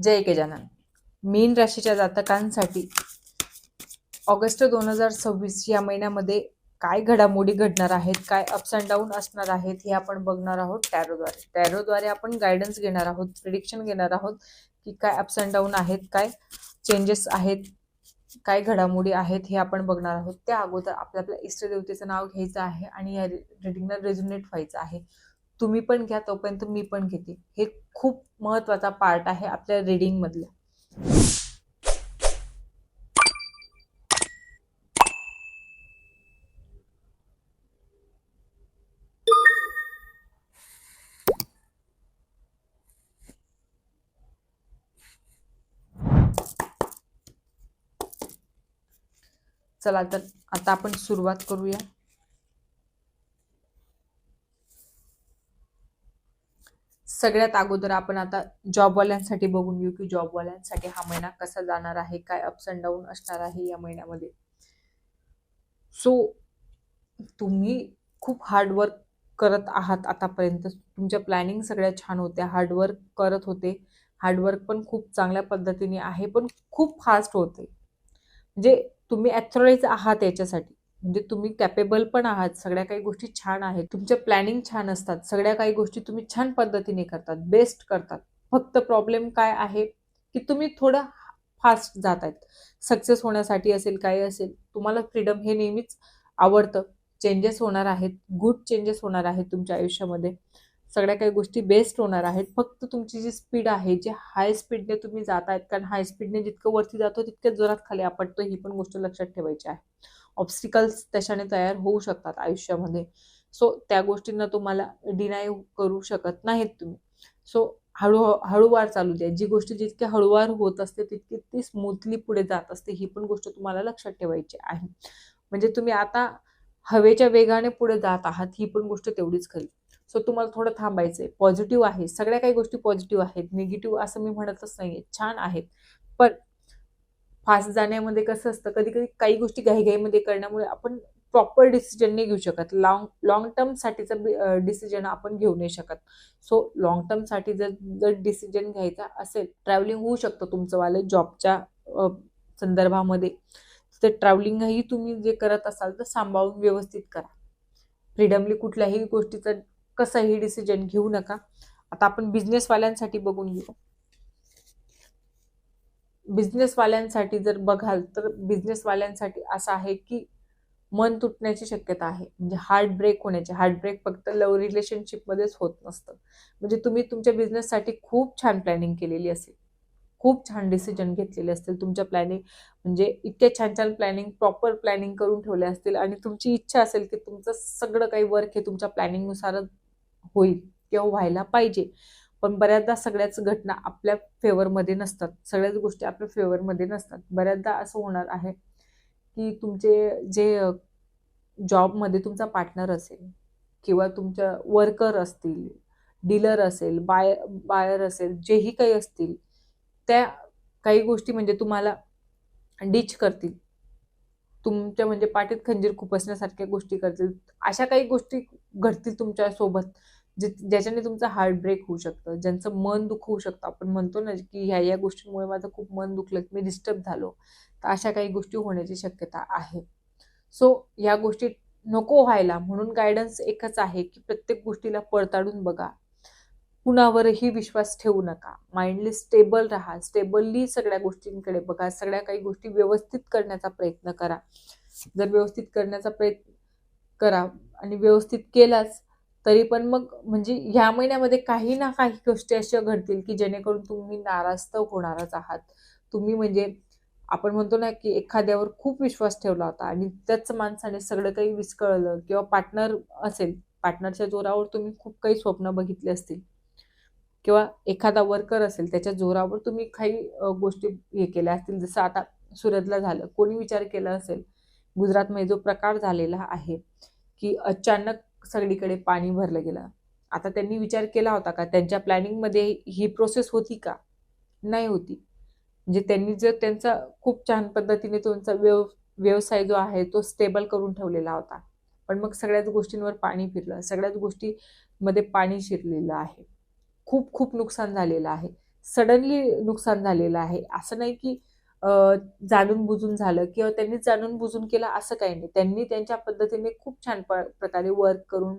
जय गजानन. मीन राशीच्या जातकांसाठी ऑगस्ट 2026 या महिन्यामध्ये काय घडामोडी घडणार आहेत, काय अप्स अँड डाऊन असणार आहेत, हे आपण बघणार आहोत टॅरोद्वारे आपण गायडन्स घेणार आहोत, प्रिडिक्शन घेणार आहोत की काय अप्स अँड डाऊन आहेत, काय चेंजेस आहेत, काय घडामोडी आहेत, हे आपण बघणार आहोत. त्या अगोदर आपल्या इष्टदेवतेचं नाव घ्यायचं आहे आणि या रिडिंगला रेझोनेट व्हायचं आहे. तुम्ही पण घ्या, तोपर्यंत मी पण घेते. हे खूप महत्वाचा पार्ट आहे आपल्या रिडिंग मधला. चला तर आता आपण सुरुवात करूया. सगळ्यात अगोदर आपण आता जॉबवाल्यांसाठी बघून घेऊ की जॉबवाल्यांसाठी हा महिना कसा जाणार आहे, काय अप्स अँड डाऊन असणार आहे या महिन्यामध्ये. सो तुम्ही खूप हार्डवर्क करत आहात आतापर्यंत. तुमच्या प्लॅनिंग सगळ्या छान होत्या, हार्डवर्क करत होते. हार्डवर्क पण खूप चांगल्या पद्धतीने आहे, पण खूप फास्ट होते. म्हणजे तुम्ही ॲथॉराइज आहात याच्यासाठी, म्हणजे तुम्ही कॅपेबल पण आहात. सगळ्या काही गोष्टी छान आहेत, तुमच्या प्लॅनिंग छान असतात, सगळ्या काही गोष्टी तुम्ही छान पद्धतीने करतात, बेस्ट करतात. फक्त प्रॉब्लेम काय आहे की तुम्ही थोडं फास्ट जात आहेत. सक्सेस होण्यासाठी असेल, काय असेल, तुम्हाला फ्रीडम हे नेहमीच आवडतं. चेंजेस होणार आहेत, गुड चेंजेस होणार आहेत तुमच्या आयुष्यामध्ये. सगळ्या काही गोष्टी बेस्ट होणार आहेत. फक्त तुमची जी स्पीड आहे, जे हाय स्पीडने तुम्ही जात आहेत, कारण हाय स्पीडने जितकं वरती जातो तितक्याच जोरात खाली आपटतो, ही पण गोष्ट लक्षात ठेवायची आहे. ऑब्स्टिकल्स त्याच्याने तयार होऊ शकतात आयुष्यामध्ये. सो त्या गोष्टींना तुम्हाला डिनाय करू शकत नाहीत तुम्ही. सो हळूवार चालू द्या. जी गोष्ट जितकी हळूवार होत असते तितकी ती स्मूथली पुढे जात असते, ही पण गोष्ट तुम्हाला लक्षात ठेवायची आहे. म्हणजे तुम्ही आता हवेच्या वेगाने पुढे जात आहात, ही पण गोष्ट तेवढीच खरी. सो तुम्हाला थोडं थांबायचंय. पॉझिटिव्ह आहे, सगळ्या काही गोष्टी पॉझिटिव्ह आहेत, निगेटिव्ह असं मी म्हणतच नाहीये, छान आहेत. पण फास्ट जाण्यामध्ये कसं असतं, कधी कधी काही गोष्टी घाईघाईमध्ये करण्यामुळे आपण प्रॉपर डिसिजन नाही घेऊ शकत. लॉंग टर्म साठीचा डिसिजन आपण घेऊ नाही शकत. सो लॉंग टर्म साठी जर डिसिजन घ्यायचा असेल, ट्रॅव्हलिंग होऊ शकतं तुमचं वालं जॉबच्या संदर्भामध्ये. तर ट्रॅव्हलिंगही तुम्ही जे करत असाल तर सांभाळून व्यवस्थित करा. फ्रीडमली कुठल्याही गोष्टीचा कसाही डिसिजन घेऊ नका. आता आपण बिझनेसवाल्यांसाठी बघून घेऊ. बिझनेसवाल्यांसाठी जर बघाल तर बिझनेसवाल्यांसाठी असं आहे की मन तुटण्याची शक्यता आहे. म्हणजे हार्ट ब्रेक होण्याची. हार्ट ब्रेक फक्त लव्ह रिलेशनशिपमध्येच होत नसतं. म्हणजे तुम्ही तुमच्या बिझनेससाठी खूप छान प्लॅनिंग केलेली असेल, खूप छान डिसिजन घेतलेले असतील. तुमच्या प्लॅनिंग म्हणजे इतके छान छान प्लॅनिंग, प्रॉपर प्लॅनिंग करून ठेवले असतील आणि तुमची इच्छा असेल की तुमचं सगळं काही वर्क हे तुमच्या प्लॅनिंगनुसारच होईल किंवा व्हायला पाहिजे. पण बऱ्याचदा सगळ्याच घटना आपल्या फेवरमध्ये नसतात, सगळ्याच गोष्टी आपल्या फेवरमध्ये नसतात. बऱ्याचदा असं होणार आहे की तुमचे जे जॉबमध्ये तुमचा पार्टनर असेल किंवा तुमच्या वर्कर असतील, डीलर असेल, बायर असेल, जेही काही असतील, त्या काही गोष्टी म्हणजे तुम्हाला डिच करतील. तुमच्या म्हणजे पाठीत खंजीर खुपसण्यासारख्या गोष्टी करतील. अशा काही गोष्टी घडतील तुमच्या सोबत ज्याच्याने तुमचं हार्ट ब्रेक होऊ शकतं, ज्यांचं मन दुःख होऊ शकतं. आपण म्हणतो ना की ह्या गोष्टींमुळे माझं खूप मन दुखलं, मी डिस्टर्ब झालो. तर अशा काही गोष्टी होण्याची शक्यता आहे. सो या गोष्टी नको व्हायला म्हणून गायडन्स एकच आहे की प्रत्येक गोष्टीला पडताळून बघा. कुणावरही विश्वास ठेवू नका. माइंडली स्टेबल राहा. स्टेबली सगळ्या गोष्टींकडे बघा. सगळ्या काही गोष्टी व्यवस्थित करण्याचा प्रयत्न करा. जर व्यवस्थित करण्याचा प्रयत्न करा आणि व्यवस्थित केलाच तरी पण मग म्हणजे ह्या महिन्यामध्ये काही ना काही गोष्टी अशा घडतील की जेणेकरून तुम्ही नाराज तर होणारच आहात. तुम्ही म्हणजे आपण म्हणतो ना की एखाद्यावर खूप विश्वास ठेवला होता आणि त्याच माणसाने सगळं काही विस्कळलं, किंवा पार्टनर असेल, पार्टनरच्या जोरावर तुम्ही खूप काही स्वप्न बघितले असतील, किंवा एखादा वर्कर असेल त्याच्या जोरावर तुम्ही काही गोष्टी हे केल्या असतील. जसं आता सुरतला झालं, कोणी विचार केला असेल गुजरातमध्ये जो प्रकार झालेला आहे की अचानक सगळीकडे पाणी भरलं गेलं. आता त्यांनी विचार केला होता का? त्यांच्या प्लॅनिंगमध्ये ही प्रोसेस होती का? नाही होती. म्हणजे त्यांनी जर त्यांचा खूप छान पद्धतीने त्यांचा व्यवसाय जो आहे तो स्टेबल करून ठेवलेला होता, पण मग सगळ्याच गोष्टींवर पाणी फिरलं, सगळ्याच गोष्टीमध्ये पाणी शिरलेलं आहे, खूप खूप नुकसान झालेलं आहे. सडनली नुकसान झालेलं आहे. असं नाही की जाणून बुजून झालं किंवा त्यांनी जाणून बुजून केलं असं काही नाही. त्यांनी त्यांच्या पद्धतीने खूप छान प्रकारे वर्क करून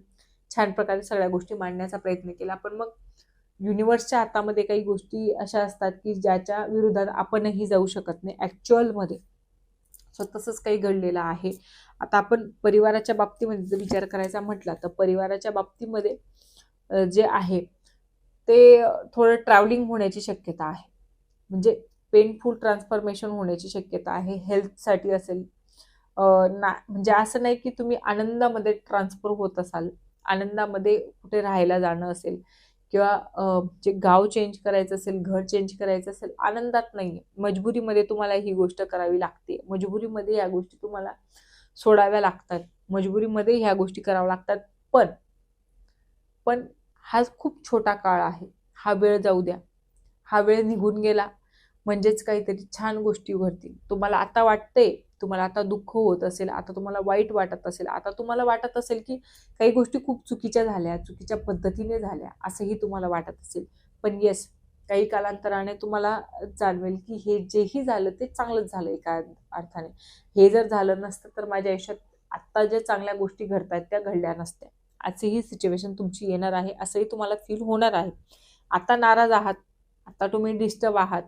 छान प्रकारे सगळ्या गोष्टी मांडण्याचा प्रयत्न केला. पण मग युनिव्हर्सच्या हातामध्ये काही गोष्टी अशा असतात की ज्याच्या विरोधात आपणही जाऊ शकत नाही ॲक्च्युअलमध्ये. सो तसंच काही घडलेलं आहे. आता आपण परिवाराच्या बाबतीमध्ये जर विचार करायचा म्हटला तर परिवाराच्या बाबतीमध्ये जे आहे ते थोडं ट्रॅव्हलिंग होण्याची शक्यता आहे. म्हणजे पेनफुल ट्रान्सफॉर्मेशन होण्याची शक्यता आहे. हेल्थसाठी असेल, म्हणजे असं नाही की तुम्ही आनंदामध्ये ट्रान्सफर होत असाल, आनंदामध्ये कुठे राहायला जाणं असेल किंवा जे गाव चेंज करायचं असेल, घर चेंज करायचं असेल, आनंदात नाहीये. मजबुरीमध्ये तुम्हाला ही गोष्ट करावी लागते. मजबुरीमध्ये या गोष्टी तुम्हाला सोडाव्या लागतात. मजबुरीमध्ये ह्या गोष्टी कराव्या लागतात. पण हा खूप छोटा काळ आहे. हा वेळ जाऊ द्या. हा वेळ निघून गेला म्हणजेच काहीतरी छान गोष्टी घडतील. तुम्हाला आता वाटतंय, तुम्हाला आता दुःख होत असेल, आता तुम्हाला वाईट वाटत असेल, आता तुम्हाला वाटत असेल की काही गोष्टी खूप चुकीच्या झाल्या, चुकीच्या पद्धतीने झाल्या, असंही तुम्हाला वाटत असेल. पण येस, काही कालांतराने तुम्हाला जाणवेल की हे जेही झालं ते चांगलंच झालं एका अर्थाने. हे जर झालं नसतं तर माझ्या आयुष्यात आत्ता ज्या चांगल्या गोष्टी घडतायत त्या घडल्या नसत्या. अशीही सिच्युएशन तुमची येणार आहे, असंही तुम्हाला फील होणार आहे. आता नाराज आहात, आता तुम्ही डिस्टर्ब आहात,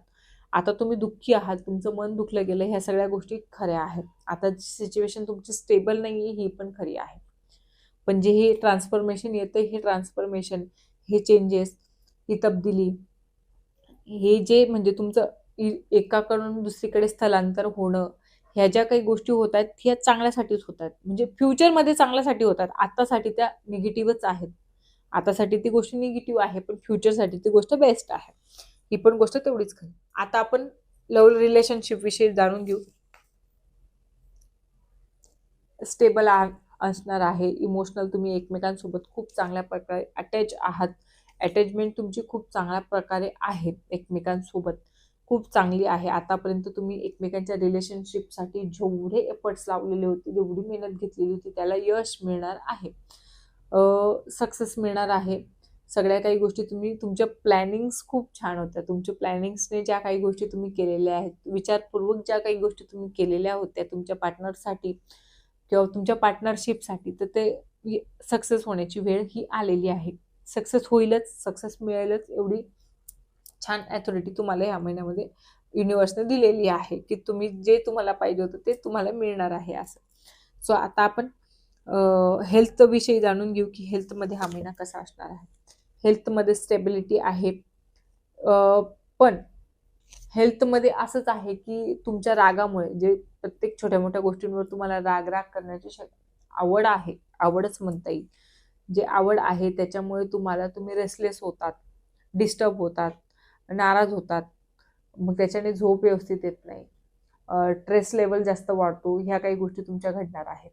आता तुम्ही दुःखी आहात, तुमचं मन दुखलं गेलं, ह्या सगळ्या गोष्टी खऱ्या आहेत. आता सिच्युएशन तुमची स्टेबल नाहीये ही पण खरी आहे. पण जे हे ट्रान्सफॉर्मेशन येतं, हे ट्रान्सफॉर्मेशन, हे चेंजेस, ही तब्दिली, हे जे म्हणजे तुमचं एकाकडून दुसरीकडे स्थलांतर होणं, ह्या ज्या काही गोष्टी होत आहेत ह्या चांगल्यासाठीच होत आहेत. म्हणजे फ्युचरमध्ये चांगल्यासाठी होतात. आतासाठी त्या निगेटिव्हच आहेत. आतासाठी ती गोष्ट निगेटिव्ह आहे, पण फ्युचरसाठी ती गोष्ट बेस्ट आहे. ही पण गोष्ट तेवढीच खरी. आता आपण लव्ह रिलेशनशिप विषयी जाणून घेऊ. स्टेबल असणार आहे. इमोशनल तुम्ही एकमेकांसोबत खूप चांगल्या प्रकारे अटॅच आहात. अटॅचमेंट तुमची खूप चांगल्या प्रकारे आहे एकमेकांसोबत. खूप चांगली आहे. आतापर्यंत तुम्ही एकमेकांच्या रिलेशनशिपसाठी जेवढे एफर्ट्स लावलेले होते, जेवढी मेहनत घेतलेली होती त्याला यश मिळणार आहे. सक्सेस मिळणार आहे. सगळ्या काही गोष्टी तुम्ही तुमच्या प्लॅनिंग्स खूप छान होत्या. तुमच्या प्लॅनिंग्सने ज्या काही गोष्टी तुम्ही केलेल्या आहेत, विचारपूर्वक ज्या काही गोष्टी तुम्ही केलेल्या होत्या तुमच्या पार्टनरसाठी किंवा तुमच्या पार्टनरशिपसाठी, तर ते सक्सेस होण्याची वेळ ही आलेली आहे. सक्सेस होईलच, सक्सेस मिळेलच एवढी छान अथॉरिटी तुम्हाला या महिन्यामध्ये युनिव्हर्सने दिलेली आहे की तुम्ही जे तुम्हाला पाहिजे होतं ते तुम्हाला मिळणार आहे असं. सो आता आपण हेल्थ विषयी जाणून घेऊ की हेल्थमध्ये हा महिना कसा असणार आहे. हेल्थमध्ये स्टेबिलिटी आहे, पण हेल्थमध्ये असंच आहे की तुमच्या रागामुळे जे प्रत्येक छोट्या मोठ्या गोष्टींवर तुम्हाला राग करण्याची आवड आहे, आवडच म्हणता येईल. जे आवड आहे त्याच्यामुळे तुम्ही रेस्टलेस होतात, डिस्टर्ब होतात, नाराज होतात. मग त्याच्याने झोप व्यवस्थित येत नाही, स्ट्रेस लेवल जास्त वाढतो. ह्या काही गोष्टी तुमच्या घडणार आहेत.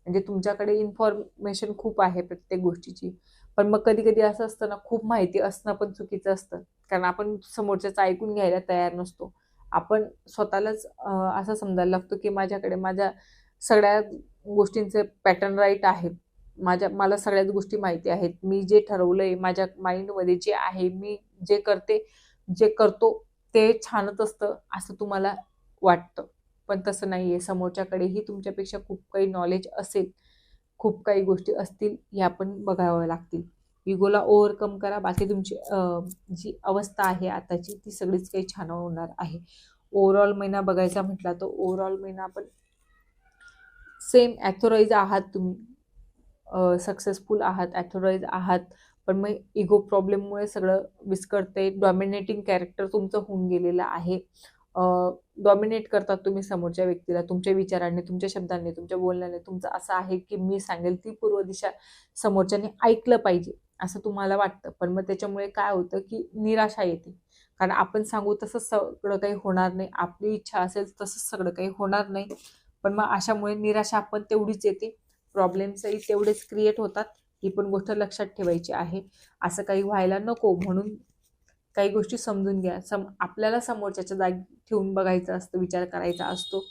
म्हणजे तुमच्याकडे इन्फॉर्मेशन खूप आहे प्रत्येक गोष्टीची, पण मग कधी कधी असं असतं ना, खूप माहिती असणं पण चुकीचं असतं. कारण आपण समोरच्याचं ऐकून घ्यायला तयार नसतो. आपण स्वतःलाच असं समजायला लागतो की माझ्याकडे माझ्या सगळ्या गोष्टींचे पॅटर्न राईट आहेत. मला सगळ्याच गोष्टी माहिती आहेत. मी जे ठरवलंय माझ्या माइंडमध्ये जे आहे, मी जे करतो ते छानच असतं असं तुम्हाला वाटतं. पण तसं नाहीये. समोरच्याकडेही तुमच्यापेक्षा खूप काही नॉलेज असेल, खूप काही गोष्टी असतील, ह्या पण बघाव्या लागतील. इगोला ओव्हरकम करा. बाकी तुमची जी अवस्था आहे आताची ती सगळीच काही छान होणार आहे. ओव्हरऑल महिना बघायचा म्हटला तर ओव्हरऑल महिना आपण सेम ॲथोराईज आहात तुम्ही, सक्सेसफुल आहात, ॲथोराईज आहात. पण मग इगो प्रॉब्लेममुळे सगळं विस्कळतंय. डॉमिनेटिंग कॅरेक्टर तुमचं होऊन गेलेलं आहे. डॉमिनेट करतात तुम्ही समोरच्या व्यक्तीला तुमच्या विचारांनी, तुमच्या शब्दांनी, तुमच्या बोलण्याने. तुमचं असं आहे की मी सांगेल ती पूर्व दिशा समोरच्याने ऐकलं पाहिजे असं तुम्हाला वाटतं. पण मग त्याच्यामुळे काय होतं की निराशा येते. कारण आपण सांगू तसंच सगळं काही होणार नाही, आपली इच्छा असेल तसंच सगळं काही होणार नाही. पण मग अशामुळे निराशा पण तेवढीच येते, प्रॉब्लेम्सही तेवढेच क्रिएट होतात. ही पण गोष्ट लक्षात ठेवायची आहे. असं काही व्हायला नको म्हणून काही गोष्टी समजून घ्या. आपल्याला समोरच्याच्या जागी ठेवून बघायचं असतं, विचार करायचा असतो.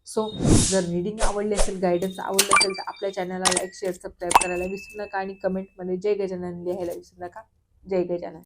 सो जर रीडिंग आवडली असेल, गायडन्स आवडलं असेल तर आपल्या चॅनलला लाईक, शेअर, सबस्क्राईब करायला विसरू नका आणि कमेंटमध्ये जय गजानन लिहायला विसरू नका. जय गजानन.